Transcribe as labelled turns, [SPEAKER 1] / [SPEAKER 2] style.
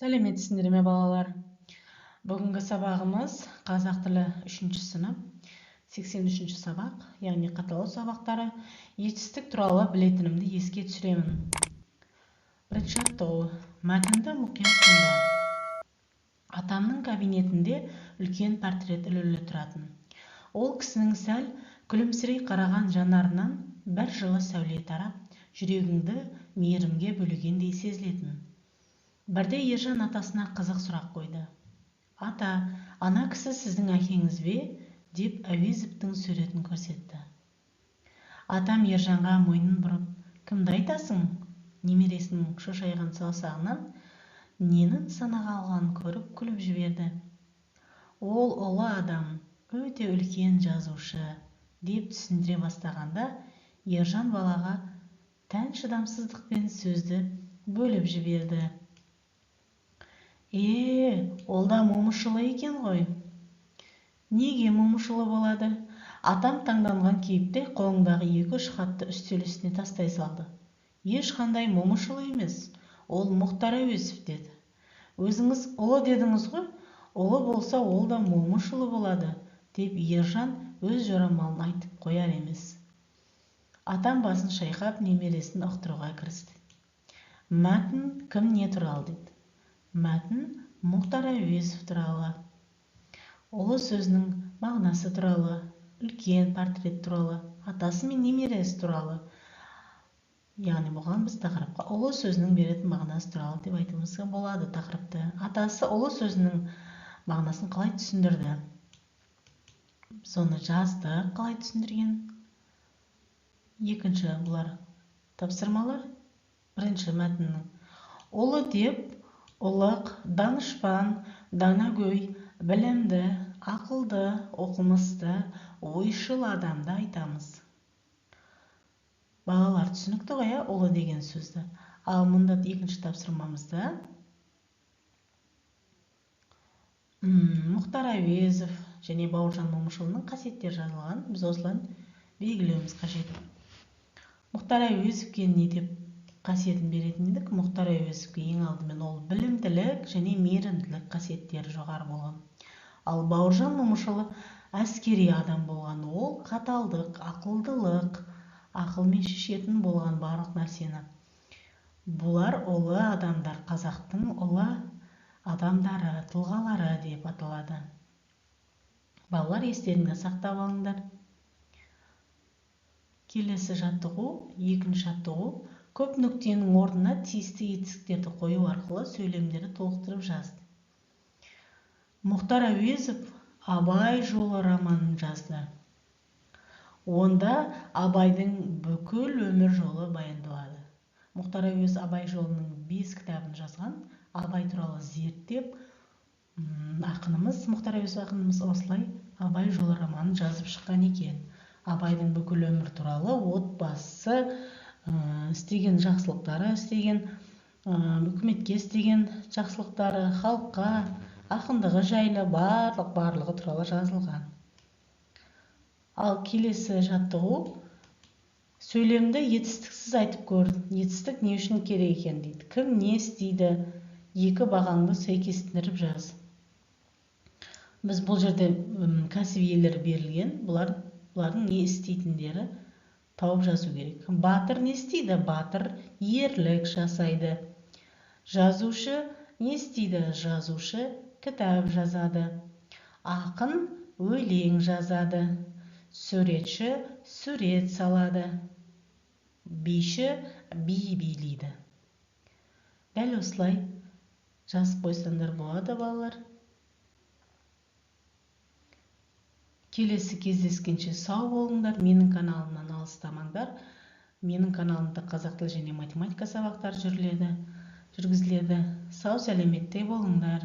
[SPEAKER 1] Сәлеметсіңдер ме балалар? Бүгінгі сабағымыз қазақ тілі 3-ші сынып 83-ші сабақ, яғни қаталау сабақтары. Етістік туралы білетінімді еске түсіремін. Бірінші аттығы, мәтінді мұқият тыңда. Атамның кабинетінде үлкен портрет ілулі тұратын. Ол кісінің сәл күлімсірей қараған жанарынан бір жылы сәуле тарап, жүрегіңді мейірімге бөлегендей сезілетін. Бірде Ержан атасына қызық сұрақ қойды. Ата, ана кісі сіздің әкеңіз бе? Деп Әуезовтің суретін көрсетті. Атам Ержанға мойнын бұрып, кімді айтасың? Немересінің шошайған саусағынан ненің санаға алғанын көріп күліп жіберді. Ол ұлы адам, өте үлкен жазушы, деп түсіндіре бастағанда, Ержан балаға тән шыдамсыздықпен сөзді бөліп жіберді. Ол да момышылы екен ғой. Неге момышылы болады? Атам таңданған кейіпте қолындағы 2-3 хатты үстел үстіне тастай салды. Ешқандай момышылы емес, ол Мұхтар Әуезов деді. Өзіңіз ұлы дедіңіз ғой, ұлы болса ол да момышылы болады, деп Ержан өз жорамалын айтып қояр емес. Атам басын шайқап немересін ұқтыруға кірісті. Мәтін кім не туралы деді. Мәтін Мұхтар Әуезов туралы. Ұлы сөзінің мағынасы туралы, үлкен портрет туралы, атасы мен немересі туралы. Яғни бұған біз тақырыпқа ұлы сөзінің беретін мағынасы туралы деп айтуымызға болады тақырыпты. Атасы ұлы сөзінің мағынасын қалай түсіндірді? Соны жазды, қалай түсіндірген? Екінші бұлар тапсырмалар. Бірінші мәтіннің. Ұлы деп ұлық, данышпан, данагөй, білімді, ақылды, оқымысты, ойшыл адамды айтамыз. Балалар түсінікті ғой, ұлы деген сөзді. Ал мұнда екінші тапсырмамызда Мұхтар Әуезов және Бауыржан Момышұлының қасиеттері жазылған. Біз осылан белгілеуіміз қажет. Мұхтар Әуезовке не деп қасиетін беретін едік? Мұхтар Әуезовке ең алдымен ол білімділік және мейірімділік қасиеттері жоғары болған. Ал Бауыржан Момышұлы әскери адам болған. Ол қаталдық, ақылдылық, ақылмен шешетін болған барлық нәрсені. Бұлар ұлы адамдар, қазақтың ұлы адамдары, тұлғалары деп аталады. Балалар естеріңде сақтап алыңдар. Келесі жаттығу, екінші жаттығу. Көп нүктенің орнына тиісті етістіктерді қою арқылы сөйлемдерді толықтырып жазды. Мұхтар Әуезов Абай жолы романын жазды. Онда Абайдың бүкіл өмір жолы баяндалады. Мұхтар Әуезов Абай жолының 5 кітабын жазған. Абай туралы зерттеп, ақынымыз, Мұхтар Әуезов ақынымыз осылай Абай жолы романын жазып шыққан екен. Абайдың бүкіл өмір туралы, отбасы, істеген жақсылықтары, істеген үкіметке істеген жақсылықтары, халыққа, ақындығы жайлы барлығы туралы жазылған. Ал келесі жаттығу, сөйлемді етістіксіз айтып көр. Етістік не үшін керек екен дейді. Кім не істейді? 2 бағаңды сәйкестендіріп жаз. Біз бұл жерде кәсіп иелері берілген, бұлардың не істейтіндері тауып жазу керек. Батыр не істейді? Батыр ерлік жасайды. Жазушы не істейді? Жазушы кітап жазады. Ақын өлең жазады. Суретші сурет салады. Биші би билейді. Дәл осылай жазып қойсаңдар болады, балалар. Келесі кездескенше сау болыңдар. Менің каналымнан алыстамаңдар. Менің каналымда қазақ тілі және математика сабақтары жүргізіледі. Сау сәлеметте болыңдар.